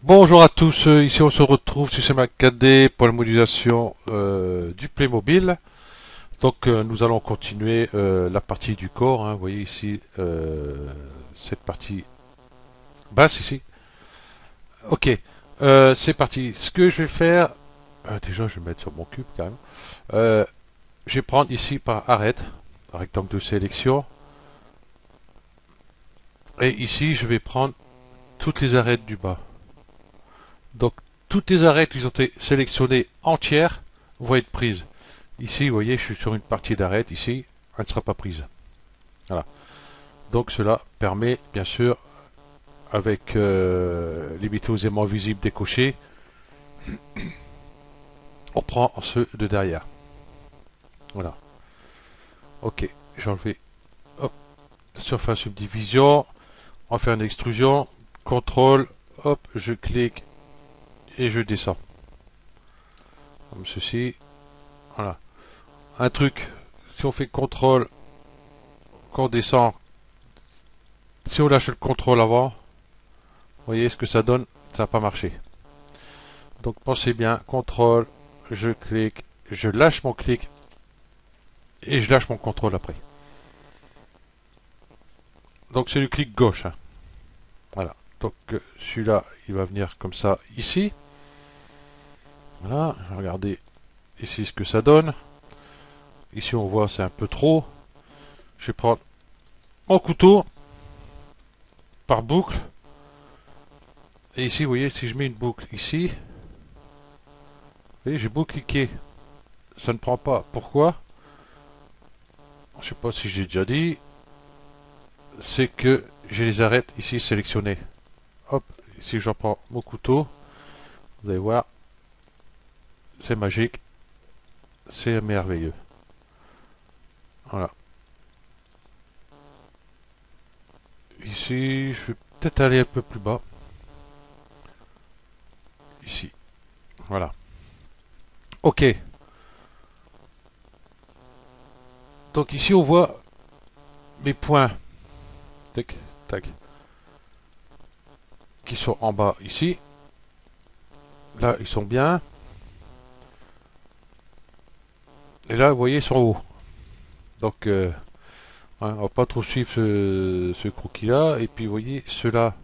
Bonjour à tous, ici on se retrouve sur CMA 4D pour la modélisation du Playmobil. Donc nous allons continuer la partie du corps, hein. Vous voyez ici cette partie basse ici. Ok, c'est parti. Ce que je vais faire, déjà je vais mettre sur mon cube quand même. Euh, je vais prendre ici par arête, un rectangle de sélection. Et ici je vais prendre toutes les arêtes du bas. Donc toutes les arêtes qui ont été sélectionnées entières vont être prises. Ici, vous voyez, je suis sur une partie d'arête. Ici, elle ne sera pas prise. Voilà. Donc cela permet, bien sûr, avec limité aux aimants visibles décochés, on prend ceux de derrière. Voilà. Ok. J'ai enlevé. Hop. Surface subdivision. On va faire une extrusion. Contrôle. Hop. Je clique et je descends. Comme ceci. Voilà. Un truc. Si on fait contrôle, qu'on descend. Si on lâche le contrôle avant, vous voyez ce que ça donne. Ça n'a pas marché. Donc pensez bien, contrôle, je clique, je lâche mon clic et je lâche mon contrôle après. Donc c'est le clic gauche, hein. Voilà. Donc celui-là, il va venir comme ça ici. Voilà, je vais regarder ici ce que ça donne. Ici on voit c'est un peu trop. Je vais prendre mon couteau par boucle. Et ici, vous voyez, si je mets une boucle ici, vous voyez, j'ai beau cliquer, ça ne prend pas. Pourquoi? Je sais pas si j'ai déjà dit. C'est que j'ai les arêtes ici sélectionnées. Hop, si j'en prends mon couteau, vous allez voir, c'est magique, c'est merveilleux. Voilà. Ici, je vais peut-être aller un peu plus bas. Ici. Voilà. Ok. Donc ici, on voit mes points. Tac, tac. Qui sont en bas ici. Là, ils sont bien. Et là, vous voyez, ils sont haut. Donc, on va pas trop suivre ce croquis-là. Et puis, vous voyez, ceux-là,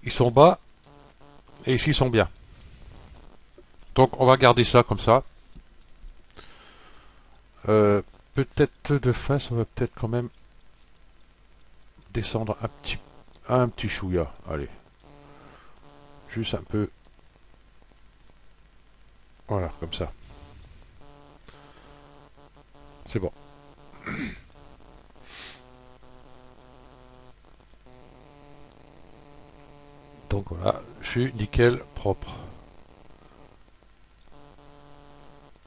ils sont bas. Et ici, ils sont bien. Donc, on va garder ça comme ça. Euh, peut-être de face, on va peut-être quand même descendre un petit chouïa. Allez, juste un peu. Voilà, comme ça. C'est bon. Donc voilà, je suis nickel propre.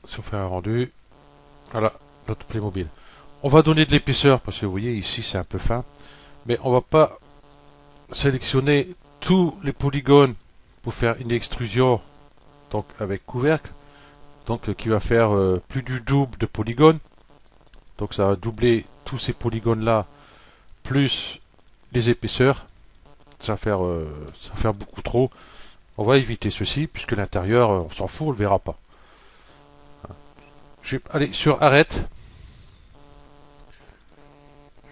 Si on fait un rendu, voilà, notre Playmobil. On va donner de l'épaisseur parce que vous voyez ici c'est un peu fin, mais on va pas sélectionner tous les polygones pour faire une extrusion donc avec couvercle, donc qui va faire plus du double de polygones. Donc ça va doubler tous ces polygones là plus les épaisseurs. Ça va faire beaucoup trop. On va éviter ceci puisque l'intérieur on s'en fout, on le verra pas. Je vais aller sur arrête.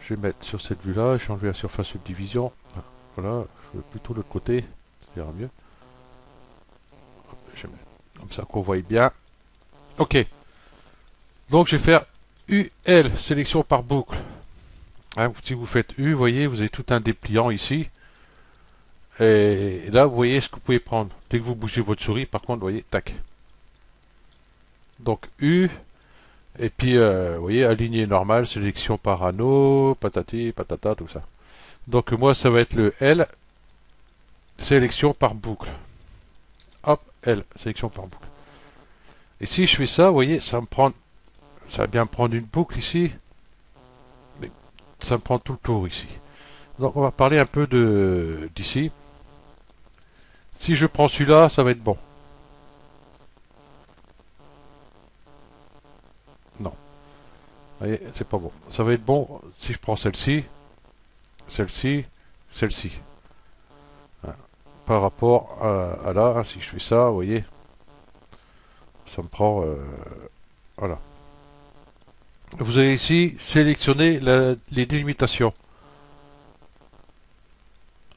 Je vais mettre sur cette vue là, je vais enlever la surface subdivision. Voilà, je veux plutôt l'autre côté, ça ira mieux. Je vais mettre comme ça qu'on voit bien. Ok, donc je vais faire UL, sélection par boucle. Hein, si vous faites U, vous voyez, vous avez tout un dépliant ici. Et là, vous voyez ce que vous pouvez prendre. Dès que vous bougez votre souris, par contre, vous voyez, tac. Donc U, et puis, vous voyez, aligné normal, sélection par anneau, patati, patata, tout ça. Donc moi, ça va être le L, sélection par boucle. Hop, L, sélection par boucle. Et si je fais ça, vous voyez, ça va bien me prendre une boucle ici, mais ça me prend tout le tour ici. Donc on va parler un peu d'ici. Si je prends celui-là, ça va être bon. Non, vous voyez, c'est pas bon. Ça va être bon si je prends celle-ci, celle-ci, celle-ci. Voilà. par rapport à là. Hein, si je fais ça, vous voyez, ça me prend... voilà. Vous avez ici sélectionné les délimitations.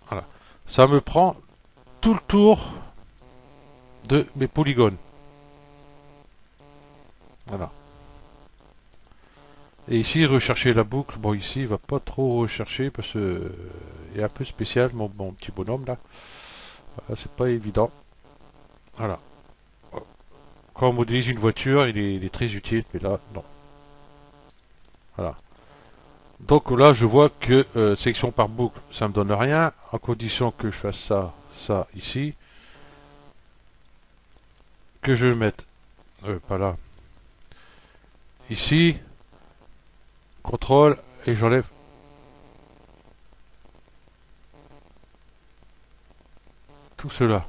Voilà. Ça me prend tout le tour de mes polygones. Voilà. Et ici, rechercher la boucle. Bon, ici, il va pas trop rechercher parce que il est un peu spécial, mon petit bonhomme là. Voilà, c'est pas évident. Voilà. Quand on modélise une voiture, il est très utile, mais là, non. Voilà. Donc là, je vois que sélection par boucle, ça me donne rien, à condition que je fasse ça, ça ici, que je mette, pas là, ici, contrôle, et j'enlève tout cela.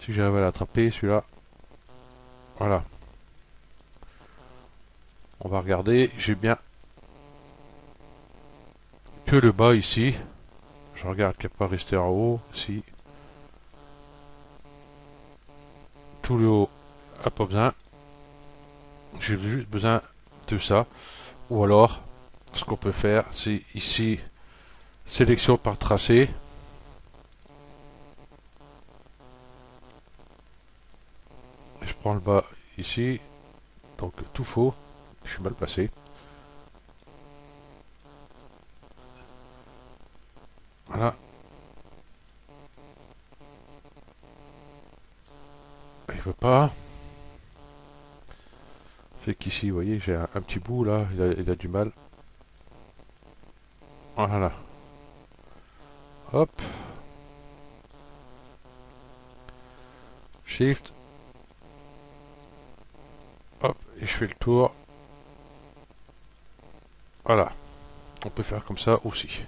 Si j'arrive à l'attraper, celui-là, voilà. On va regarder, j'ai bien que le bas ici. Je regarde qu'il n'y a pas resté en haut, si. Tout le haut, pas besoin. J'ai juste besoin de ça. Ou alors, ce qu'on peut faire, c'est ici, sélection par tracé. Je prends le bas ici. Donc tout faux. Je suis mal placé. Voilà. Il veut pas. C'est qu'ici, vous voyez, j'ai un petit bout là. Il a du mal. Voilà. Hop. Shift. Hop. Et je fais le tour. Voilà. On peut faire comme ça aussi.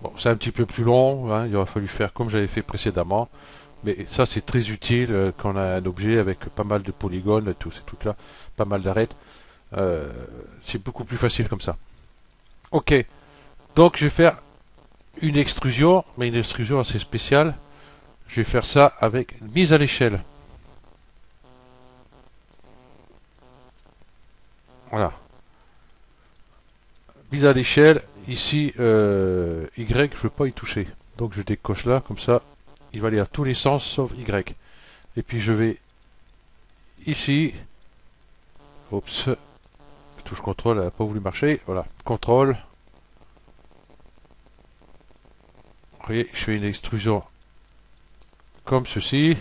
Bon, c'est un petit peu plus long. Hein, il aurait fallu faire comme j'avais fait précédemment. Mais ça, c'est très utile quand on a un objet avec pas mal de polygones, tous ces trucs-là, pas mal d'arêtes. C'est beaucoup plus facile comme ça. Ok. Donc, je vais faire une extrusion, mais une extrusion assez spéciale. Je vais faire ça avec une mise à l'échelle. Voilà. Mise à l'échelle. Ici, Y, je ne veux pas y toucher. Donc, je décoche là, comme ça, il va aller à tous les sens sauf Y. Et puis, je vais ici. Oups. Touche contrôle, elle n'a pas voulu marcher. Voilà. Contrôle. Vous voyez, je fais une extrusion comme ceci.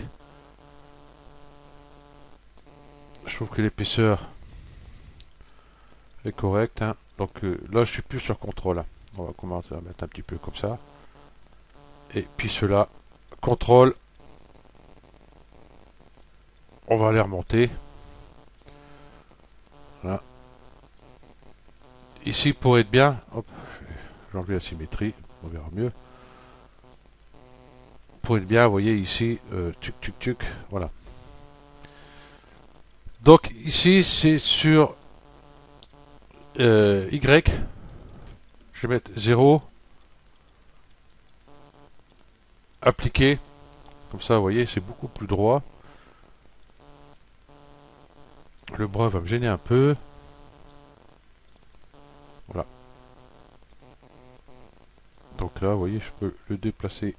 Je trouve que l'épaisseur est correcte. Hein. Donc là, je suis plus sur contrôle. Hein. On va commencer à mettre un petit peu comme ça. Et puis cela, contrôle. On va aller remonter. Voilà. Ici, pour être bien, hop, j'ai enlevé la symétrie. On verra mieux. Pour être bien, vous voyez ici, tuc tuc tuc. Voilà. Donc ici, c'est sur Y. Je vais mettre 0. Appliquer. Comme ça, vous voyez, c'est beaucoup plus droit. Le bras va me gêner un peu. Voilà. Donc là, vous voyez, je peux le déplacer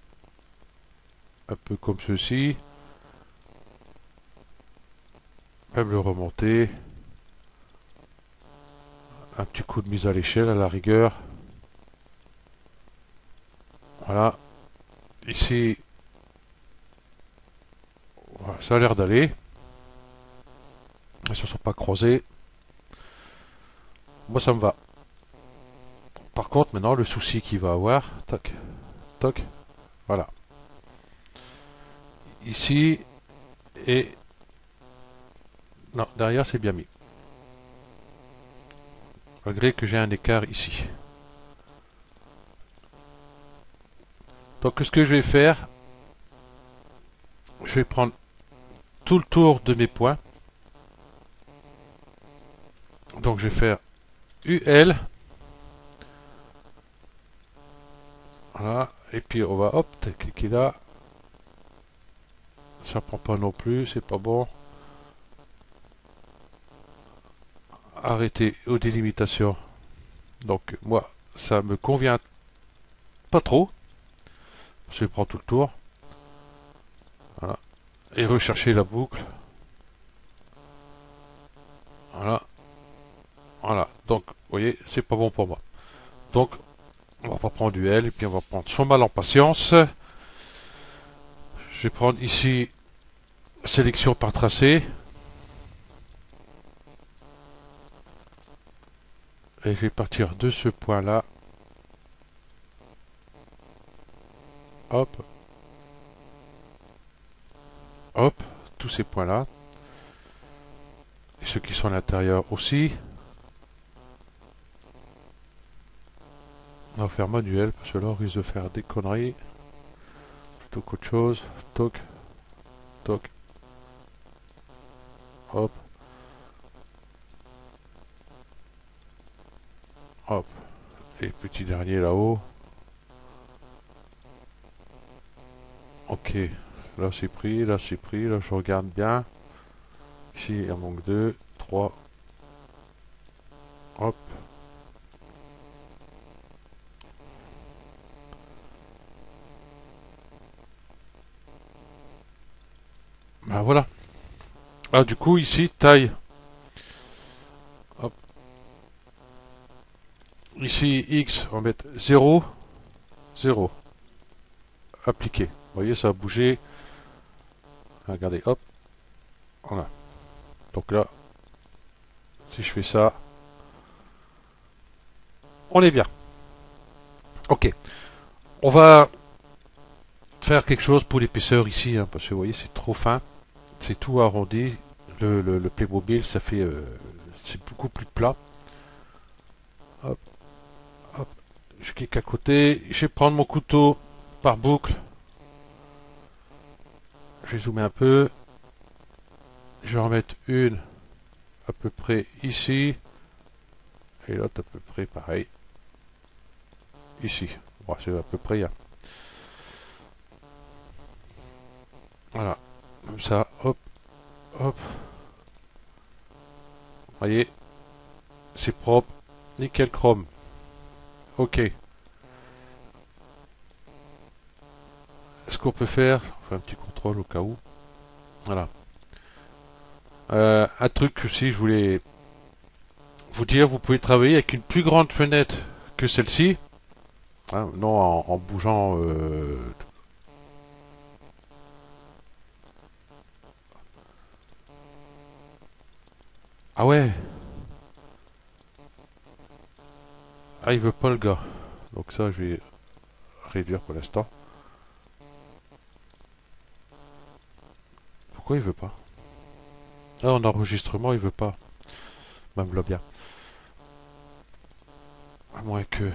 un peu comme ceci. Même le remonter. Un petit coup de mise à l'échelle à la rigueur. Voilà. Ici, voilà, ça a l'air d'aller. Ils ne se sont pas croisés. Moi, ça me va. Par contre, maintenant, le souci qu'il va avoir, toc, toc, voilà. Ici, et... Non, derrière, c'est bien mis. Malgré que j'ai un écart ici. Donc, ce que je vais faire, je vais prendre tout le tour de mes points. Donc, je vais faire UL. Voilà, Et puis on va, hop, cliquer là. Ça prend pas non plus, c'est pas bon. Arrêter aux délimitations. Donc moi, ça me convient pas trop. Je prends tout le tour. Voilà. Et rechercher la boucle. Voilà. Voilà. Donc, vous voyez, c'est pas bon pour moi. Donc, on va prendre du L et puis on va prendre son mal en patience. Je vais prendre ici sélection par tracé. Et je vais partir de ce point là. Hop. Hop. Tous ces points là. Et ceux qui sont à l'intérieur aussi. On va faire manuel parce que là on risque de faire des conneries. Plutôt qu'autre chose. Toc. Toc. Hop. Hop. Et petit dernier là-haut. Ok. Là c'est pris, là c'est pris, là je regarde bien. Ici il en manque 2, 3. Hop. Ben voilà. Ah du coup ici taille. Hop. Ici X, on va mettre 0, 0. Appliquer. Vous voyez ça a bougé. Regardez, hop. Voilà. Donc là, si je fais ça, on est bien. Ok. On va faire quelque chose pour l'épaisseur ici, hein, parce que vous voyez, c'est trop fin. C'est tout arrondi. Le Playmobil, ça fait... c'est beaucoup plus plat. Hop, hop. Je clique à côté. Je vais prendre mon couteau par boucle. Je vais zoomer un peu. Je vais en mettre une à peu près ici. Et l'autre à peu près pareil. Ici. Bon, c'est à peu près. Hein. Voilà. Comme ça. Hop. Hop. Voyez. C'est propre. Nickel chrome. Ok. Ce qu'on peut faire, on fait un petit contrôle au cas où. Voilà. Un truc aussi, je voulais vous dire, vous pouvez travailler avec une plus grande fenêtre que celle-ci. Hein, non en bougeant. Ah ouais. Ah il veut pas le gars. Donc ça je vais réduire pour l'instant. Pourquoi il veut pas? Ah en enregistrement il veut pas. Même là bien. À moins que...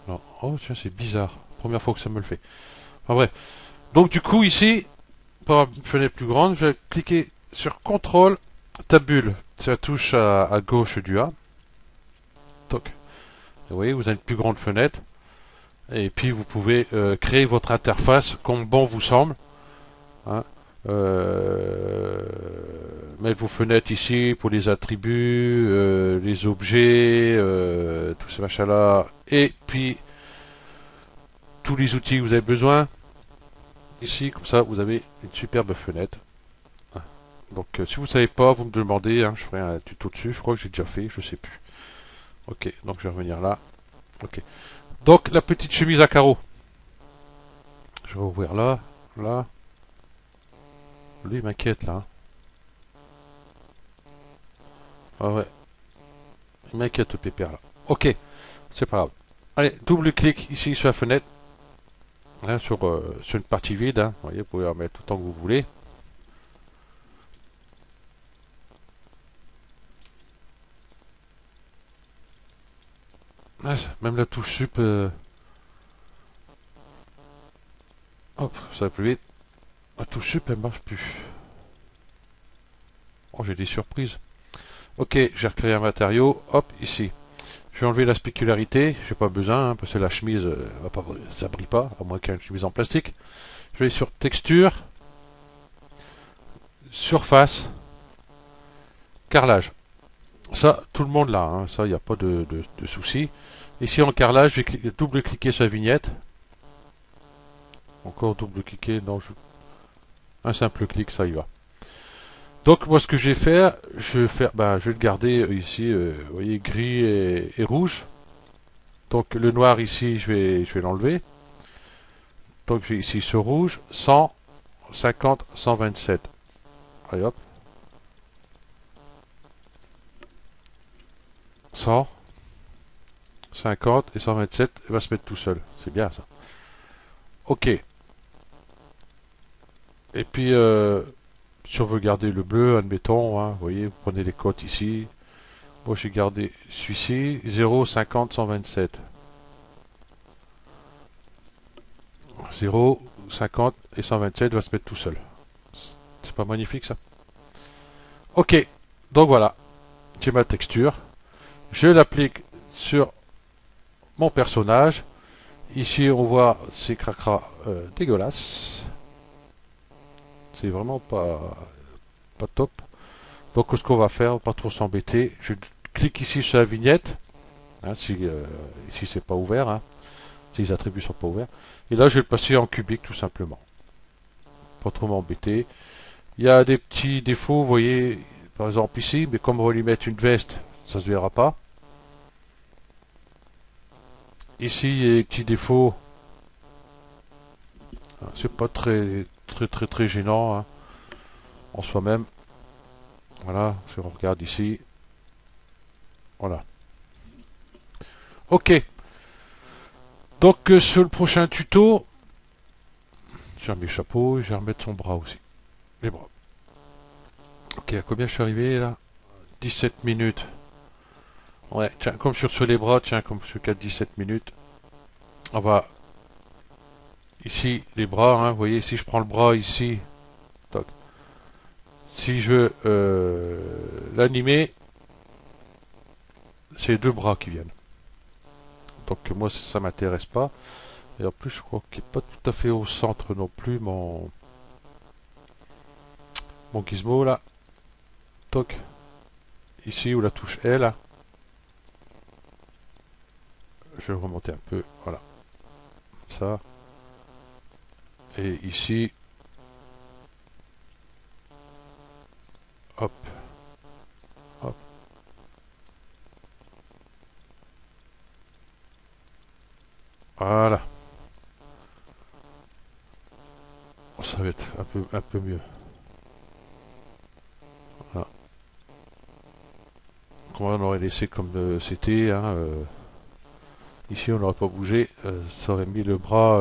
Non. Oh tiens c'est bizarre. Première fois que ça me le fait. Enfin bref. Donc du coup ici, pour avoir une fenêtre plus grande, je vais cliquer sur CTRL tabule. C'est la touche à gauche du A. Toc. Vous voyez, vous avez une plus grande fenêtre. Et puis vous pouvez créer votre interface comme bon vous semble. Hein. Mettre vos fenêtres ici pour les attributs, les objets, tout ces machins là. Et puis tous les outils que vous avez besoin. Ici, comme ça, vous avez une superbe fenêtre. Hein. Donc si vous ne savez pas, vous me demandez, hein, je ferai un tuto dessus. Je crois que j'ai déjà fait, je sais plus. Ok, donc je vais revenir là. Ok. Donc la petite chemise à carreaux. Je vais ouvrir là, là. Lui, il m'inquiète là. Hein. Ah ouais, il m'inquiète le pépère là. Ok, c'est pas grave. Allez, double clic ici sur la fenêtre. Hein, sur une partie vide. Hein. Vous voyez, vous pouvez en mettre autant que vous voulez. Ah, même la touche sup. Hop, ça va plus vite. La touche sup, elle marche plus. Oh, j'ai des surprises. Ok, j'ai recréé un matériau. Hop, ici. Je vais enlever la spécularité, j'ai pas besoin, hein, parce que la chemise, ça brille pas, à moins qu'une chemise en plastique. Je vais sur texture, surface, carrelage. Ça, tout le monde l'a, hein, ça, il n'y a pas de souci. Ici en carrelage, je vais double-cliquer sur la vignette. Encore double-cliquer, non, un simple clic, ça y va. Donc moi ce que je vais faire, je vais le garder ici, vous voyez, gris et rouge. Donc le noir ici, je vais l'enlever. Donc j'ai ici ce rouge, 100, 50, 127. Allez hop. 100, 50 et 127, il va se mettre tout seul. C'est bien ça. Ok. Et puis, si on veut garder le bleu, admettons, hein, vous voyez, vous prenez les cotes ici. Moi j'ai gardé celui-ci, 0, 50, 127. 0, 50 et 127 va se mettre tout seul. C'est pas magnifique ça? Ok, donc voilà, j'ai ma texture. Je l'applique sur mon personnage. Ici on voit ces cracras dégueulasses. C'est vraiment pas top. Donc ce qu'on va faire, pas trop s'embêter, je clique ici sur la vignette. Hein, si ici c'est pas ouvert, hein, si les attributs sont pas ouverts. Et là je vais le passer en cubique tout simplement. Pas trop m'embêter. Il y a des petits défauts, vous voyez, par exemple ici, mais comme on va lui mettre une veste, ça se verra pas. Ici, il y a des petits défauts. C'est pas très gênant hein, en soi-même. Voilà, si on regarde ici. Voilà. Ok. Donc sur le prochain tuto, je vais mes chapeaux, je vais remettre son bras aussi. Les bras. Ok, à combien je suis arrivé là? 17 minutes. Ouais, tiens, comme sur les bras, tiens, comme sur 4-17 minutes. On va ici les bras, hein, vous voyez, si je prends le bras ici, toc. Si je veux l'animer, c'est les deux bras qui viennent. Donc moi ça m'intéresse pas. Et en plus je crois qu'il n'est pas tout à fait au centre non plus mon gizmo là. Toc. Ici où la touche L. Je vais remonter un peu. Voilà. Ça. Et ici. Hop. Hop. Voilà. Ça va être un peu mieux. Voilà. On aurait laissé comme c'était. Hein, ici on n'aurait pas bougé. Ça aurait mis le bras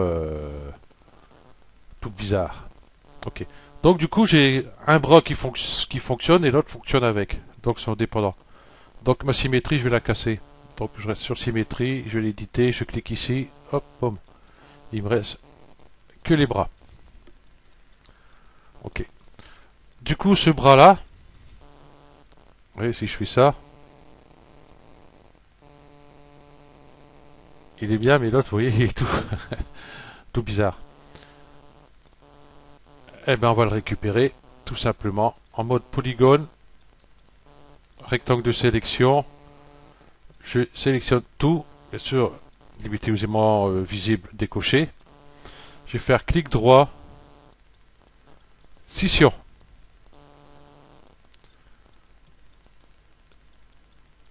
tout bizarre. Ok. Donc du coup j'ai un bras qui fonctionne et l'autre fonctionne avec. Donc c'est indépendant. Donc ma symétrie je vais la casser. Donc je reste sur symétrie, je vais l'éditer, je clique ici, hop, boum. Il me reste que les bras. Ok. Du coup ce bras là, vous voyez si je fais ça, il est bien mais l'autre vous voyez il est tout, tout bizarre. Eh bien on va le récupérer tout simplement en mode polygone, rectangle de sélection. Je sélectionne tout, bien sûr, limité aux aimants visibles décoché. Je vais faire clic droit, scission.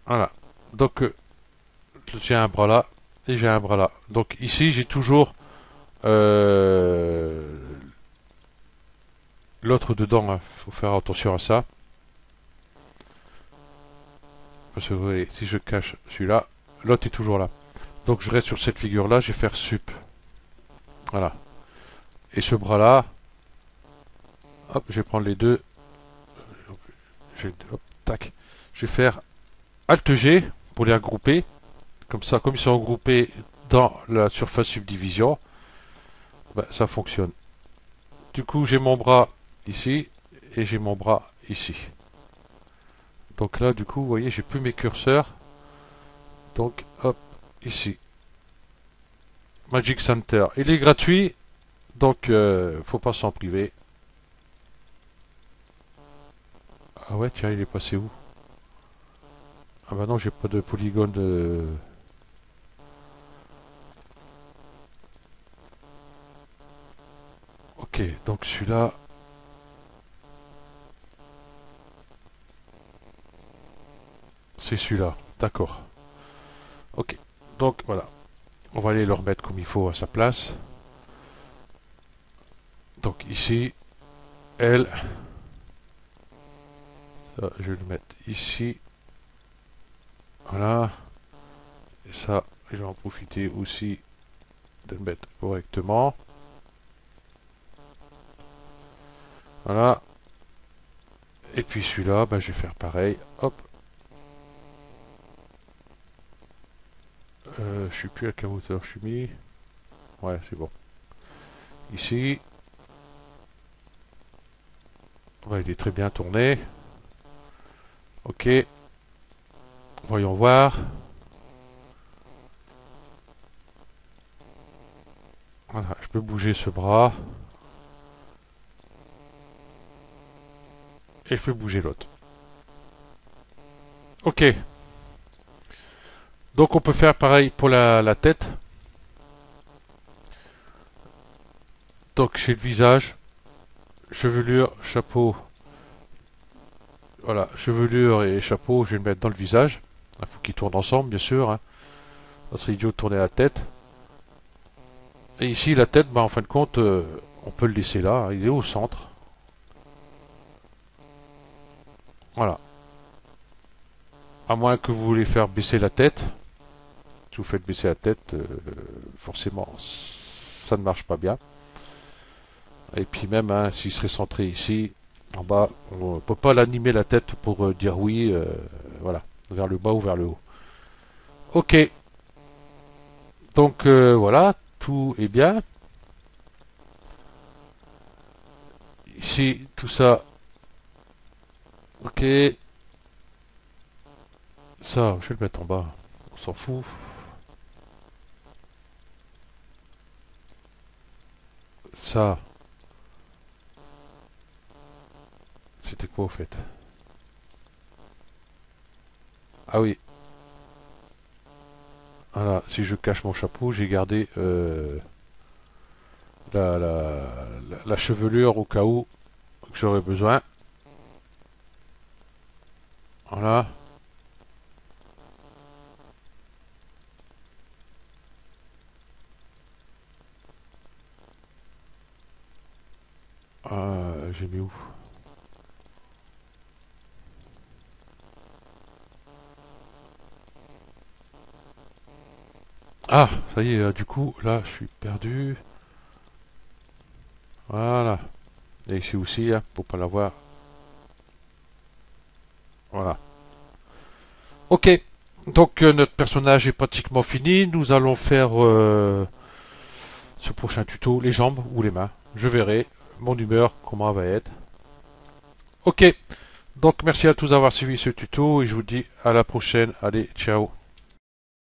Voilà. Donc j'ai un bras là et j'ai un bras là. Donc ici j'ai toujours l'autre dedans. Hein. Faut faire attention à ça. Parce que vous voyez, si je cache celui-là, l'autre est toujours là. Donc je reste sur cette figure là, je vais faire sup. Voilà. Et ce bras là, hop, je vais prendre les deux. Hop, tac. Je vais faire Alt G pour les regrouper. Comme ça, comme ils sont regroupés dans la surface subdivision, ben, ça fonctionne. Du coup, j'ai mon bras ici et j'ai mon bras ici. Donc là, du coup, vous voyez, j'ai plus mes curseurs. Donc, hop, ici. Magic Center. Il est gratuit, donc faut pas s'en priver. Ah ouais, tiens, il est passé où? Ah bah non, j'ai pas de polygone de... Ok, donc celui-là... C'est celui-là, d'accord. Ok, donc voilà. On va aller le remettre comme il faut à sa place. Donc ici, L. Ça, je vais le mettre ici. Voilà. Et ça, je vais en profiter aussi de le mettre correctement. Voilà. Et puis celui-là, bah, je vais faire pareil. Hop. Je suis plus à quelle hauteur je suis mis. Ouais, c'est bon. Ici. Ouais, il est très bien tourné. Ok. Voyons voir. Voilà, je peux bouger ce bras. Et je peux bouger l'autre. Ok. Donc on peut faire pareil pour la tête. Donc j'ai le visage, chevelure, chapeau. Voilà, chevelure et chapeau, je vais le mettre dans le visage. Il faut qu'ils tournent ensemble, bien sûr. Hein. Ça serait idiot de tourner la tête. Et ici, la tête, bah, en fin de compte, on peut le laisser là. Hein. Il est au centre. Voilà. À moins que vous voulez faire baisser la tête. Si vous faites baisser la tête, forcément, ça ne marche pas bien. Et puis même, hein, s'il serait centré ici, en bas, on ne peut pas l'animer la tête pour dire oui, voilà, vers le bas ou vers le haut. Ok, donc voilà, tout est bien. Ici, tout ça, ok. Ça, je vais le mettre en bas, on s'en fout. Ça, c'était quoi au fait? Ah oui, voilà, si je cache mon chapeau, j'ai gardé la chevelure au cas où que j'aurais besoin. Voilà. J'ai mis où? Ah, ça y est, du coup, là, je suis perdu. Voilà. Et ici aussi, hein, pour pas l'avoir. Voilà. Ok. Donc, notre personnage est pratiquement fini. Nous allons faire ce prochain tuto, les jambes ou les mains. Je verrai mon humeur, comment elle va être. Ok. Donc, merci à tous d'avoir suivi ce tuto et je vous dis à la prochaine. Allez, ciao.